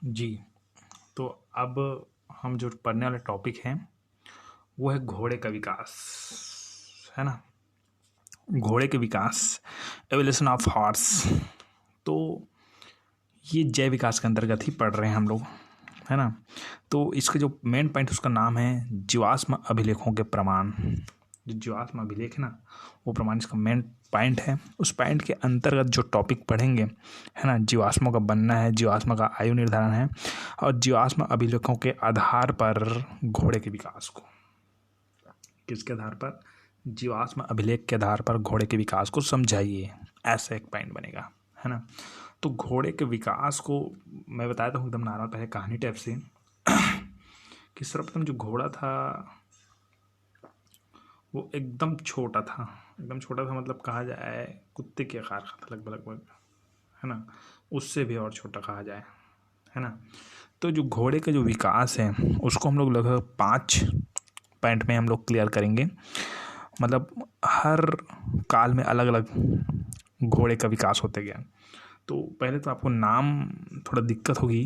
जी। तो अब हम जो पढ़ने वाले टॉपिक हैं वो है घोड़े का विकास, है ना। घोड़े के विकास, एवोल्यूशन ऑफ हॉर्स। तो ये जय विकास के अंतर्गत ही पढ़ रहे हैं हम लोग, है ना। तो इसका जो मेन पॉइंट उसका नाम है जीवाश्म अभिलेखों के प्रमाण। जो जीवाश्म अभिलेख है ना, वो प्रमाण इसका मेन पॉइंट है। उस पॉइंट के अंतर्गत जो टॉपिक पढ़ेंगे, है ना, जीवाश्मों का बनना है, जीवाश्म का आयु निर्धारण है, और जीवाश्म अभिलेखों के आधार पर घोड़े के विकास को, किसके आधार पर, जीवाश्म अभिलेख के आधार पर घोड़े के विकास को समझाइए, ऐसा एक पॉइंट बनेगा, है ना। तो घोड़े के विकास को मैं बताया था एकदम नॉर्मल पहले कहानी टाइप से कि सर्वप्रथम जो घोड़ा था वो एकदम छोटा था। एकदम छोटा था मतलब कहा जाए कुत्ते के आकार का था लगभग लगभग, है ना, उससे भी और छोटा कहा जाए, है ना। तो जो घोड़े का जो विकास है उसको हम लोग लगभग 5 पॉइंट में हम लोग क्लियर करेंगे। मतलब हर काल में अलग अलग घोड़े का विकास होते गया। तो पहले तो आपको नाम थोड़ा दिक्कत होगी,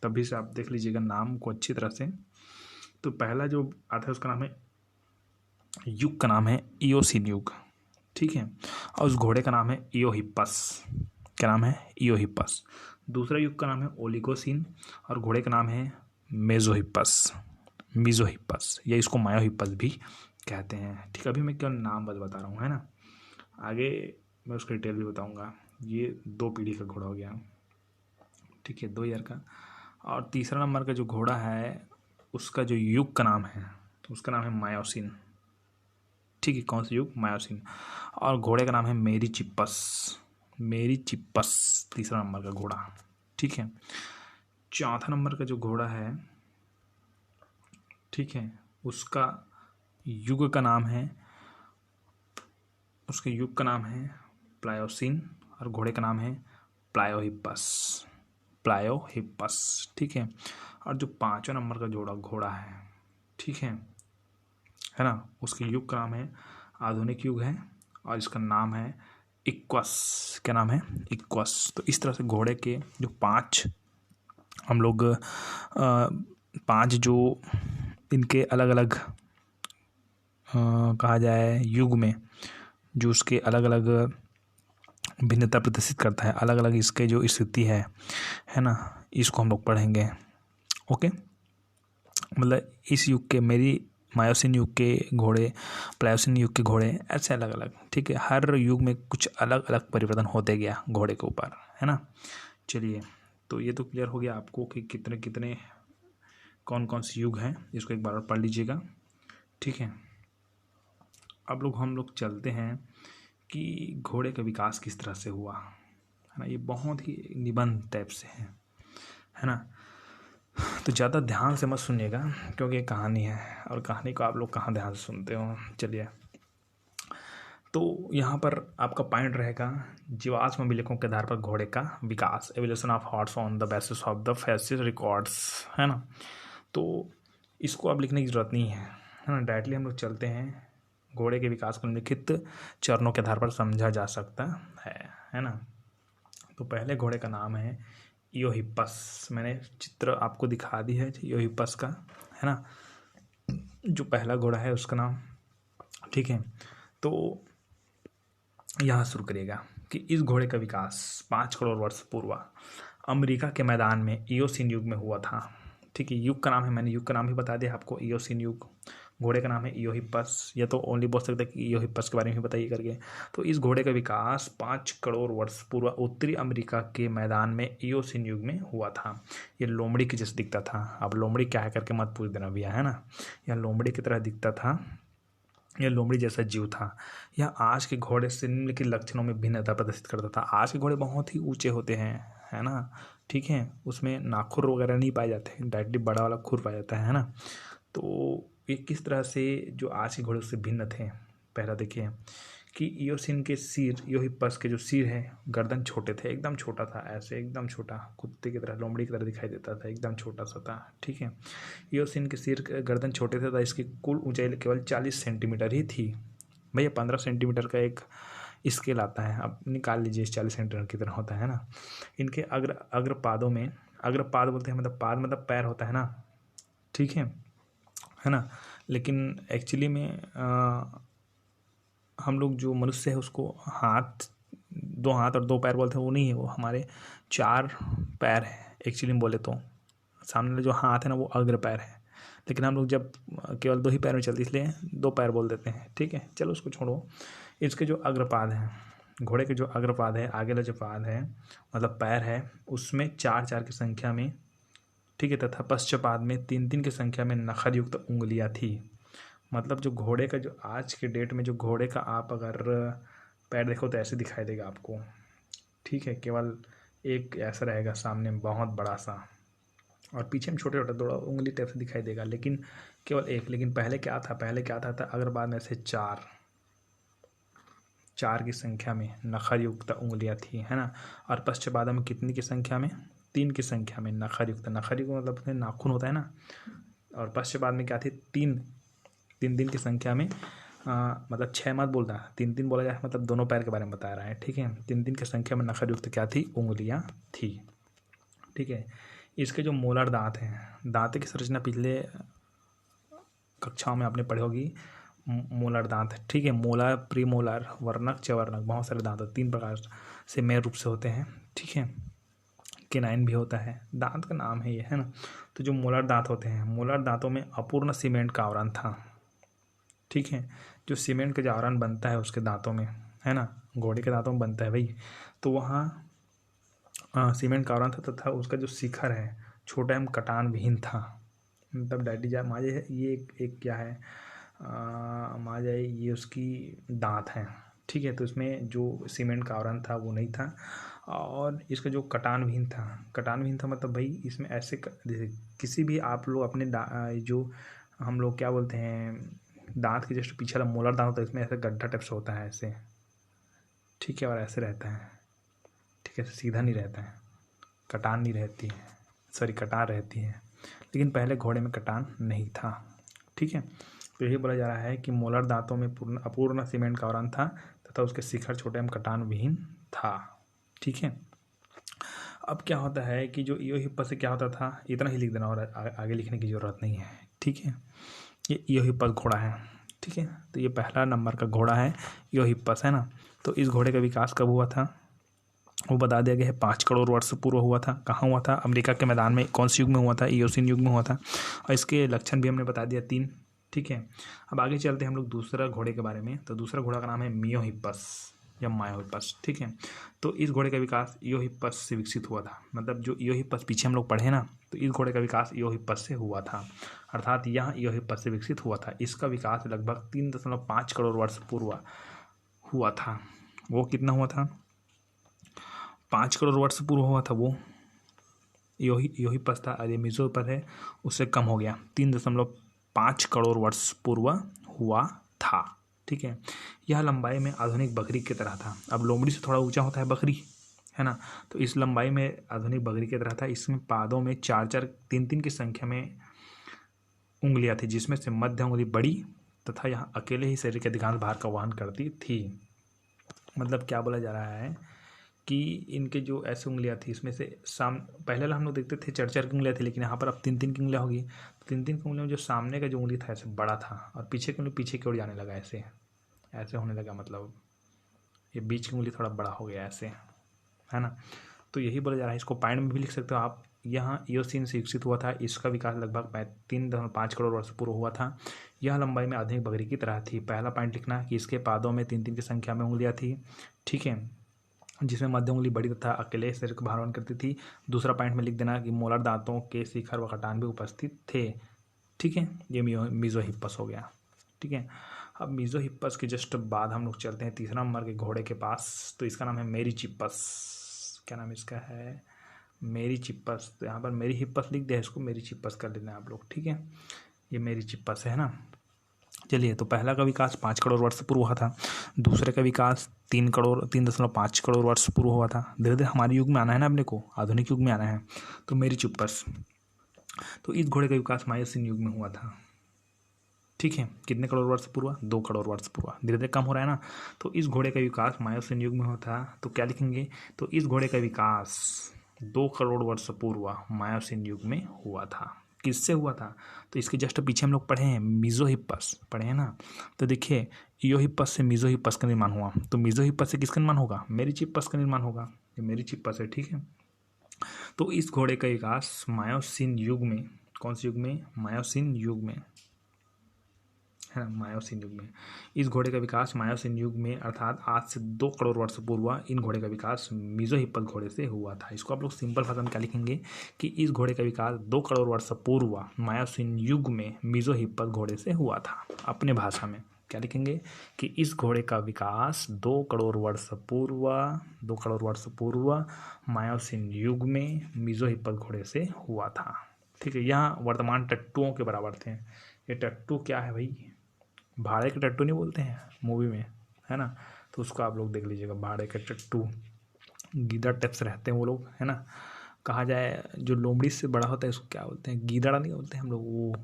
तभी से आप देख लीजिएगा नाम को अच्छी तरह से। तो पहला जो आता है उसका नाम है, युग का नाम है इयोसीन युग, ठीक है। और उस घोड़े का नाम है इयोहिप्पस। क्या नाम है? इयोहिप्पस। दूसरा युग का नाम है ओलिगोसिन, और घोड़े का नाम है मेजोहिप्पस, मिजोहिप्पस, या इसको मायोहिप्पस भी कहते हैं, ठीक है। अभी मैं केवल नाम बता रहा हूँ, है ना। आगे मैं उसका डिटेल भी बताऊँगा। ये 2 पीढ़ी का घोड़ा हो गया, ठीक है, 2 ईयर का। और तीसरा नंबर का जो घोड़ा है उसका जो युग का नाम है, तो उसका नाम है मायोसिन, ठीक है। कौन सा युग? मायोसिन। और घोड़े का नाम है मेरी चिप्पस, मेरी चिप्पस, तीसरा नंबर का घोड़ा, ठीक है। चौथा नंबर का जो घोड़ा है, ठीक है, उसका युग का नाम है, उसके युग का नाम है प्लायोसिन, और घोड़े का नाम है प्लायोहिप्पस, प्लायोहिप्पस, ठीक है। और जो 5वां नंबर का जोड़ा घोड़ा है, ठीक है ना, उसके युग का नाम है आधुनिक युग है, और इसका नाम है इक्वस। क्या नाम है? इक्वस। तो इस तरह से घोड़े के जो 5 हम लोग 5 जो इनके अलग अलग कहा जाए युग में जो उसके अलग अलग भिन्नता प्रदर्शित करता है, अलग अलग इसके जो स्थिति है ना, इसको हम लोग पढ़ेंगे। ओके, मतलब इस युग के मेरी मायोसिन युग के घोड़े, प्लायोसिन युग के घोड़े, ऐसे अलग अलग, ठीक है। हर युग में कुछ अलग अलग परिवर्तन होते गया घोड़े के ऊपर, है ना। चलिए, तो ये तो क्लियर हो गया आपको कि कितने कितने कौन कौन से युग हैं, इसको एक बार और पढ़ लीजिएगा, ठीक है। अब हम लोग चलते हैं कि घोड़े का विकास किस तरह से हुआ, है ना। ये बहुत ही निबंध टाइप से है ना। तो ज़्यादा ध्यान से मत सुनिएगा क्योंकि ये कहानी है, और कहानी को आप लोग कहाँ ध्यान से सुनते हो। चलिए, तो यहाँ पर आपका पॉइंट रहेगा जीवाश्म अभिलेखों के आधार पर घोड़े का विकास, evolution of horse on the basis of the fossil records, है ना। तो इसको अब लिखने की जरूरत नहीं है ना। डायरेक्टली हम लोग चलते हैं, घोड़े के विकास को निम्नलिखित चरणों के आधार पर समझा जा सकता है ना। तो पहले घोड़े का नाम है इयोहिप्पस। मैंने चित्र आपको दिखा दी है इयोहिप्पस का, है ना, जो पहला घोड़ा है उसका नाम, ठीक है। तो यहाँ शुरू करिएगा कि इस घोड़े का विकास 5 करोड़ वर्ष पूर्व अमेरिका के मैदान में इयोसीन युग में हुआ था, ठीक है। युग का नाम है, मैंने युग का नाम ही बता दिया आपको, इयोसीन युग। घोड़े का नाम है इयोहिप्पस, या तो ओनली बोल सकते हैं कि इयोहिप्पस के बारे में ही बताइए करके। तो इस घोड़े का विकास 5 करोड़ वर्ष पूर्व उत्तरी अमेरिका के मैदान में इयोसीन युग में हुआ था। ये लोमड़ी के जैसे दिखता था। अब लोमड़ी क्या है करके मत पूछ देना भैया, है ना। यह लोमड़ी की तरह दिखता था, यह लोमड़ी जैसा जीव था। यह आज के घोड़े से निम्नलिखित लक्षणों में भिन्नता प्रदर्शित करता था। आज के घोड़े बहुत ही ऊंचे होते हैं, है ना, ठीक है। उसमें नाखुर वगैरह नहीं पाए जाते, डायरेक्टली बड़ा वाला खुर पाया जाता है ना। तो ये किस तरह से जो आज के घोड़े उससे भिन्न थे, पहला देखिए कि इयोसिन के सिर, इयोहिप्पस के जो सिर है, गर्दन छोटे थे, एकदम छोटा था, ऐसे एकदम छोटा, कुत्ते की तरह, लोमड़ी की तरह दिखाई देता था, एकदम छोटा सा था, ठीक है। इयोसिन के सिर, गर्दन छोटे थे, तो इसकी कुल ऊंचाई केवल 40 सेंटीमीटर ही थी। भैया 15 सेंटीमीटर का एक स्केल आता है, अब निकाल लीजिए, 40 सेंटीमीटर की तरह होता है ना। इनके अग्र पादों में अग्रपाद बोलते हैं, मतलब पाद मतलब पैर होता है ना, ठीक है ना। लेकिन एक्चुअली में हम लोग जो मनुष्य है उसको हाथ, 2 हाथ और 2 पैर बोलते हैं, वो नहीं है, वो हमारे 4 पैर है एक्चुअली में बोले तो। सामने वाले जो हाथ है ना वो अग्र पैर है, लेकिन हम लोग जब केवल 2 ही पैर में चलते इसलिए 2 पैर बोल देते हैं, ठीक है। चलो उसको छोड़ो। इसके जो अग्रपाद हैं, घोड़े के जो अग्रपाद है, आगे वाला जो पाद है मतलब पैर है, उसमें 4-4 की संख्या में, ठीक है, तथा पश्चपाद में 3-3 की संख्या में नखर युक्त उंगलियां थी। मतलब जो घोड़े का, जो आज के डेट में जो घोड़े का आप अगर पैर देखो तो ऐसे दिखाई देगा आपको, ठीक है। केवल एक ऐसा रहेगा सामने में बहुत बड़ा सा, और पीछे में छोटे छोटे 2 उंगली टाइप से दिखाई देगा, लेकिन केवल एक। लेकिन पहले क्या था, पहले क्या था अग्रपाद में से 4 की संख्या में नखर युक्त उंगलियां थी, है ना। और पश्चपाद में कितनी की संख्या में, 3 की संख्या में नखर युक्त, नखर युक्त मतलब उसमें नाखून होता है ना। और पश्चपाद में क्या थी, 3 की संख्या में, मतलब 6 मत बोलना, 3 बोला जाए, मतलब दोनों पैर के बारे में बता रहा है, ठीक है। 3 की संख्या में नखर युक्त क्या थी, उंगलियां थी, ठीक है। इसके जो मोलर दांत हैं, दांत की संरचना पिछले कक्षाओं में आपने पढ़ी होगी, मोलर दांत, ठीक है। मोलर, प्रीमोलर, वर्णक, चवर्णक, बहुत सारे दांत 3 प्रकार से मेन रूप से होते हैं, ठीक है। केनाइन भी होता है, दांत का नाम है ये, है ना। तो जो मोलर दांत होते हैं, मोलर दांतों में अपूर्ण सीमेंट का आवरण था, ठीक है। जो सीमेंट का जो आवरण बनता है उसके दांतों में, है ना, घोड़े के दांतों में बनता है भाई, तो वहाँ सीमेंट का आवरण था, तथा उसका जो शिखर है छोटा एवं कटान विहीन था। मतलब डैडी जा माजे है, ये एक क्या है, माजा, ये उसकी दांत हैं, ठीक है। तो इसमें जो सीमेंट का आवरण था वो नहीं था, और इसका जो कटान विहीन था, कटान विहीन था मतलब भाई इसमें ऐसे जैसे किसी भी आप लोग अपने जो हम लोग क्या बोलते हैं, दांत के जस्ट पीछे वाला मोलर दांत होता है, इसमें ऐसे गड्ढा टाइप से होता है ऐसे, ठीक है, और ऐसे रहता है, ठीक है, सीधा नहीं रहता है, कटान नहीं रहती है, सॉरी कटान रहती है, लेकिन पहले घोड़े में कटान नहीं था, ठीक है। तो यही बोला जा रहा है कि मोलर दांतों में अपूर्ण सीमेंट का आवरण था, तथा उसके शिखर छोटे एवं कटान विहीन था, ठीक है। अब क्या होता है कि जो इयोहिप्पस से क्या होता था, इतना ही लिख देना और आगे लिखने की ज़रूरत नहीं है, ठीक है। ये इयोहिप्पस घोड़ा है, ठीक है। तो ये पहला नंबर का घोड़ा है, इयोहिप्पस, है ना। तो इस घोड़े का विकास कब हुआ था, वो बता दिया गया है, 5 करोड़ वर्ष पूर्व हुआ था। कहाँ हुआ था, अमेरिका के मैदान में। कौन से युग में हुआ था, इयोसीन युग में हुआ था। और इसके लक्षण भी हमने बता दिया 3, ठीक है। अब आगे चलते हैं हम लोग दूसरा घोड़े के बारे में। तो दूसरा घोड़ा का नाम है मियोहिप्पस या मायोहिप्पस, ठीक है। तो इस घोड़े का विकास इयोहिप्पस से विकसित हुआ था। मतलब जो इयोहिप्पस पीछे हम लोग पढ़े ना, तो इस घोड़े का विकास इयोहिप्पस से हुआ था, अर्थात यह इयोहिप्पस से विकसित हुआ था। इसका विकास लगभग 3.5 करोड़ वर्ष पूर्व हुआ था। वो कितना हुआ था, 5 करोड़ वर्ष पूर्व हुआ था वो, इयोहिप्पस था। अरे मिजोहिप्पस है, उससे कम हो गया, 3.5 करोड़ वर्ष पूर्व हुआ था, ठीक है। यह लंबाई में आधुनिक बकरी की तरह था। अब लोमड़ी से थोड़ा ऊंचा होता है बकरी, है ना। तो इस लंबाई में आधुनिक बकरी की तरह था। इसमें पादों में 4-4, 3-3 की संख्या में उंगलियां थी, जिसमें से मध्य उंगली बड़ी तथा यह अकेले ही शरीर के अधिकांश भार का वहन करती थी। मतलब क्या बोला जा रहा है कि इनके जो ऐसे उंगलियां थी, इसमें से पहले हम लोग देखते थे 4-4 की उंगलियां थी, लेकिन यहाँ पर अब 3-3 की उंगलियां होगी। 3-3 की उंगलियों में जो सामने का जो उंगली था ऐसे बड़ा था, और पीछे की उंगली पीछे की ओर जाने लगा, ऐसे ऐसे होने लगा। मतलब ये बीच की उंगली थोड़ा बड़ा हो गया ऐसे, है ना। तो यही बोला जा रहा है। इसको पॉइंट में भी लिख सकते हो आप। यहाँ इयोसीन से विकसित हुआ था। इसका विकास लगभग 3.5 करोड़ वर्ष पूर्व हुआ था। यह लंबाई में आधुनिक बकरी की तरह थी। पहला पॉइंट लिखना कि इसके पादों में 3-3 की संख्या में उंगलियां थी, ठीक है, जिसमें मध्य उंगली बड़ी तथा अकेले शरीर को भार वहन करती थी। दूसरा पॉइंट में लिख देना कि मोलर दांतों के शिखर व कटान भी उपस्थित थे, ठीक है। ये मिजोहिप्पस हो गया, ठीक है। अब मिजोहिप्पस के जस्ट बाद हम लोग चलते हैं तीसरा नंबर के घोड़े के पास। तो इसका नाम है मेरिचिप्पस। क्या नाम इसका है, मेरिचिप्पस। तो यहाँ पर मेरिहिप्पस लिख दिया, इसको मेरिचिप्पस कर लेना आप लोग, ठीक है। ये मेरिचिप्पस है ना। चलिए, तो पहला का विकास 5 करोड़ वर्ष पूर्व हुआ था। दूसरे का विकास 3.5 करोड़ वर्ष पूर्व हुआ था। धीरे धीरे हमारे युग में आना है ना, अपने को आधुनिक युग में आना है। तो मेरिचिप्पस, तो इस घोड़े का विकास मायोसीन युग में हुआ था, ठीक है। कितने करोड़ वर्ष पूर्व, 2 करोड़ वर्ष पूर्व। धीरे धीरे कम हो रहा है ना। तो इस घोड़े का विकास मायोसीन युग में होता, तो क्या लिखेंगे, तो इस घोड़े का विकास 2 करोड़ वर्ष पूर्व मायोसीन युग में हुआ था। किससे हुआ था? तो इसके जस्ट पीछे हम लोग पढ़े हैं, मीजोहिप्पस पढ़े हैं ना। तो देखिए इयोहिप्पस से मीजोहिप्पस का निर्माण हुआ, तो मीजोहिप्पस से किसका निर्माण होगा? मेरिचिप्पस का निर्माण होगा। ये मेरिचिप्पस है, ठीक है। तो इस घोड़े का विकास मायोसीन युग में, कौन से युग में? मायोसीन युग में, है ना, मायोसीन युग में। इस घोड़े का विकास मायोसीन युग में अर्थात आज से 2 करोड़ वर्ष पूर्व इन घोड़े का विकास मीजोहिप्पस घोड़े से हुआ था। इसको आप लोग सिंपल भाषा में क्या लिखेंगे कि इस घोड़े का विकास 2 करोड़ वर्ष पूर्व मायोसीन युग में मीजोहिप्पस घोड़े से हुआ था। अपने भाषा में क्या लिखेंगे कि इस घोड़े का विकास 2 करोड़ वर्ष पूर्व, 2 करोड़ वर्ष पूर्व मायोसीन युग में मीजोहिप्पस घोड़े से हुआ था। ठीक है, यहाँ वर्तमान टट्टुओं के बराबर थे। ये टट्टू क्या है भाई? भाड़े के टट्टू नहीं बोलते हैं मूवी में, है ना, तो उसको आप लोग देख लीजिएगा, भाड़े के टट्टू, गीदड़ टाइप्स रहते हैं वो लोग, है ना। कहा जाए जो लोमड़ी से बड़ा होता है उसको क्या बोलते हैं? गीदड़ नहीं बोलते हम लोग, वो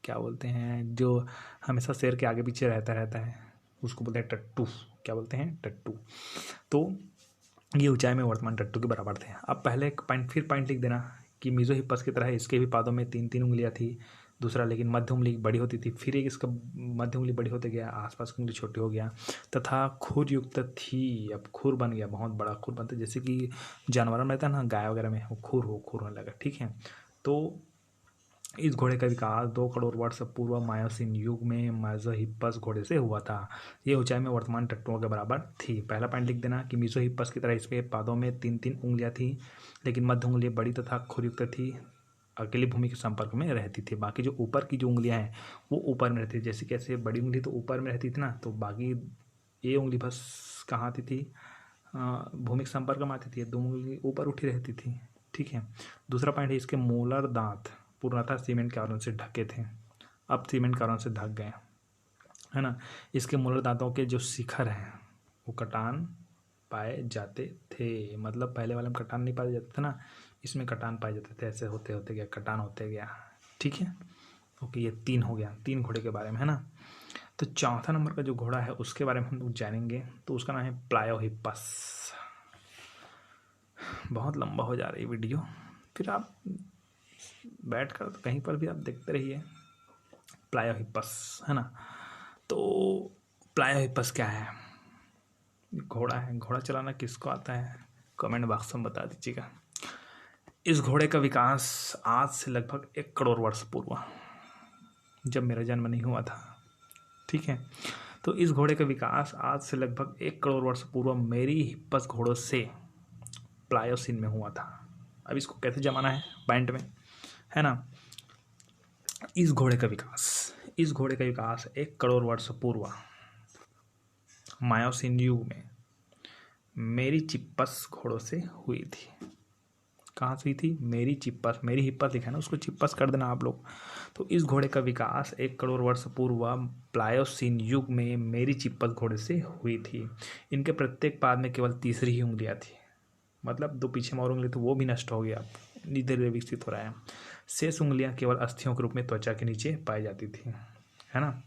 क्या बोलते हैं जो हमेशा शेर के आगे पीछे रहता है, उसको बोलते हैं टट्टू। क्या बोलते हैं? टट्टू। तो ये ऊंचाई में वर्तमान टट्टू के बराबर थे। अब पहले एक पॉइंट, फिर पॉइंट लिख देना कि मीजोहिप्पस की तरह इसके भी पादों में 3-3 उंगलियां थी। दूसरा, लेकिन मध्य उंगली बड़ी होती थी, फिर एक इसका मध्य उंगली बड़ी होते गया, आसपास की उंगली छोटी हो गया, तथा खुर युक्त थी। अब खुर बन गया, बहुत बड़ा खुर बनता है, जैसे कि जानवरों में रहता है ना, गाय वगैरह में वो खुर होने लगा, ठीक है। तो इस घोड़े का विकास 2 करोड़ वर्ष पूर्व मायोसीन युग में मीजोहिप्पस घोड़े से हुआ था। ये ऊंचाई में वर्तमान टट्टुओं के बराबर थी। पहला पॉइंट लिख देना कि मीजोहिप्पस की तरह इसके पादों में 3-3 उंगलियां थी, लेकिन मध्य उंगली बड़ी तथा खुरयुक्त थी, अकेली भूमि के संपर्क में रहती थी। बाकी जो ऊपर की जो उंगलियां हैं वो ऊपर में रहती थी, जैसे कैसे बड़ी उंगली तो ऊपर में रहती थी ना, तो बाकी ये उंगली बस कहाँ आती थी? भूमि के संपर्क में आती थी, 2 उंगली ऊपर उठी रहती थी, ठीक है। दूसरा पॉइंट है इसके मोलर दांत पूर्णतः सीमेंट के आवरण से ढके थे, अब सीमेंट के आवरण से ढक गए, है ना। इसके मोलर दांतों के जो शिखर हैं वो कटान पाए जाते थे, मतलब पहले वाले में कटान नहीं पाए जाते थे ना, इसमें कटान पाए जाते थे, ऐसे होते होते गया कटान होते गया, ठीक है। ओके, ये 3 हो गया, 3 घोड़े के बारे में, है ना। तो चौथा नंबर का जो घोड़ा है उसके बारे में हम लोग जानेंगे, तो उसका नाम है प्लायोहिप्पस। बहुत लंबा हो जा रही है वीडियो, फिर आप बैठ कर तो कहीं पर भी आप देखते रहिए। प्लायोहिप्पस, है ना। तो प्लायोहिप्पस क्या है? घोड़ा है। घोड़ा चलाना किसको आता है? कमेंट बॉक्स में बता दीजिएगा। इस घोड़े का विकास आज से लगभग 1 करोड़ वर्ष पूर्व, जब मेरा जन्म नहीं हुआ था, ठीक है। तो इस घोड़े का विकास आज से लगभग 1 करोड़ वर्ष पूर्व मेरिहिप्पस घोड़ों से प्लायोसीन में हुआ था। अब इसको कैसे जमाना है पॉइंट में, है ना। इस घोड़े का विकास 1 करोड़ वर्ष पूर्व मायोसीन युग में मेरिचिप्पस घोड़ों से हुई थी। कहाँ से हुई थी? मेरिचिप्पस, मेरिहिप्पस लिखा है ना, उसको चिप्पस कर देना आप लोग। तो इस घोड़े का विकास 1 करोड़ वर्ष पूर्व प्लायोसीन युग में मेरिचिप्पस घोड़े से हुई थी। इनके प्रत्येक पाद में केवल तीसरी ही उंगलियां थी, मतलब 2 पीछे में और उंगली तो वो भी नष्ट हो गया, धीरे धीरे विकसित हो रहा है। शेष उंगलियां केवल अस्थियों के रूप में त्वचा के नीचे पाई जाती थी, है ना।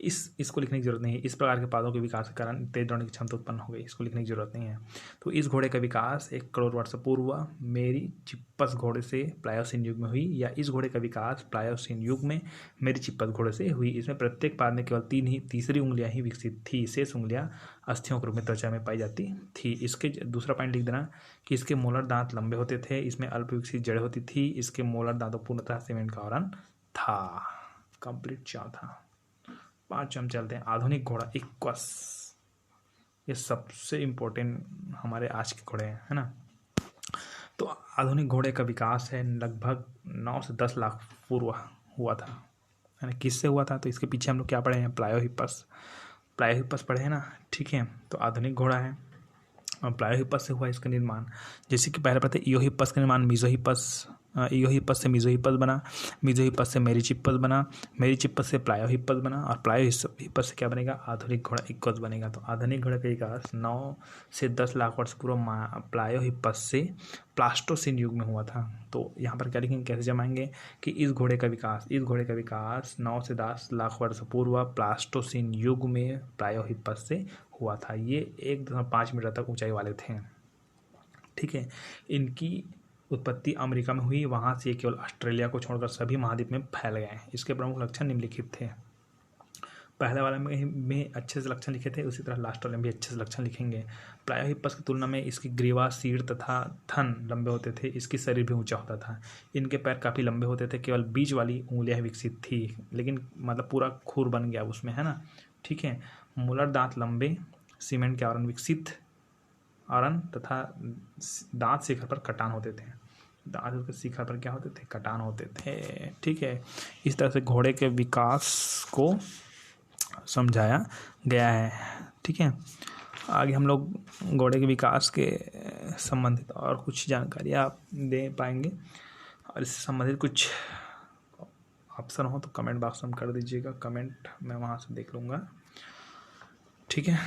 इसको लिखने की जरूरत नहीं है। इस प्रकार के पादों के विकास के कारण तेज दौड़ने की क्षमता उत्पन्न हो गई, इसको लिखने की जरूरत नहीं है। तो इस घोड़े का विकास 1 करोड़ वर्ष पूर्व मेरिचिप्पस घोड़े से प्लायोसीन युग में हुई, या इस घोड़े का विकास प्लायोसीन युग में मेरिचिप्पस घोड़े से हुई। इसमें प्रत्येक पाद में केवल तीसरी उंगलियां ही विकसित थी, शेष उंगलियां अस्थियों के रूप में त्वचा में पाई जाती थी। इसके दूसरा पॉइंट लिख देना कि इसके मोलर दांत लंबे होते थे, इसमें अल्प विकसित जड़ें होती थी, इसके मोलर दांतों पूर्णतः सीमेंट का आवरण था। कंप्लीट चौथा। 5 हम चलते हैं। आधुनिक घोड़ा इक्वस, ये सबसे इम्पोर्टेंट हमारे आज के घोड़े हैं, है ना। तो आधुनिक घोड़े का विकास है लगभग 9 से 10 लाख पूर्व हुआ था, है ना। किससे हुआ था? तो इसके पीछे हम लोग क्या पढ़े हैं? प्लायोहिप्पस पढ़े हैं ना, ठीक है। तो आधुनिक घोड़ा है, प्लायोहिप्पस से हुआ इसका निर्माण। जैसे कि पहले पढ़ते इयोहिप्पस का निर्माण इयोहिप्पस से मीजोहिप्पस बना, मीजोहिप्पस से मेरिचिप्पस बना, मेरिचिप्पस से प्लायोहिप्पस बना, और प्लायोहिप्पस से क्या बनेगा? आधुनिक घोड़ा इक्वस बनेगा। तो आधुनिक घोड़े का विकास 9 से 10 लाख वर्ष पूर्व प्लायोहिप्पस से प्लास्टोसीन युग में हुआ था। तो यहाँ पर क्या लिखेंगे, कैसे जमाएंगे कि इस घोड़े का विकास 9 से 10 लाख वर्ष पूर्व प्लास्टोसीन युग में प्लायोहिप्पस से हुआ था। ये 1.5 मीटर तक ऊंचाई वाले थे, ठीक है। इनकी उत्पत्ति अमेरिका में हुई, वहाँ से केवल ऑस्ट्रेलिया को छोड़कर सभी महाद्वीप में फैल गए हैं। इसके प्रमुख लक्षण निम्नलिखित थे। पहले वाले में अच्छे से लक्षण लिखे थे, उसी तरह लास्ट वाले में भी अच्छे से लक्षण लिखेंगे। प्रायः हिप्पस की तुलना में इसकी ग्रीवा, सीड़ तथा थन लंबे होते थे। इसकी शरीर भी ऊंचा होता था। इनके पैर काफ़ी लंबे होते थे। केवल बीच वाली उंगलियां विकसित थी, लेकिन मतलब पूरा खुर बन गया उसमें, है ना। ठीक है। मूलर दांत लंबे, सीमेंट के आवरण विकसित आवरण तथा दांत शिखर पर कटान होते थे। दांत के शिखर पर क्या होते थे? कटान होते थे। ठीक है। इस तरह से घोड़े के विकास को समझाया गया है। ठीक है। आगे हम लोग घोड़े के विकास के संबंधित और कुछ जानकारी आप दे पाएंगे, और इससे संबंधित कुछ ऑप्शन हो तो कमेंट बॉक्स में कर दीजिएगा। कमेंट मैं वहाँ से देख लूँगा। ठीक है।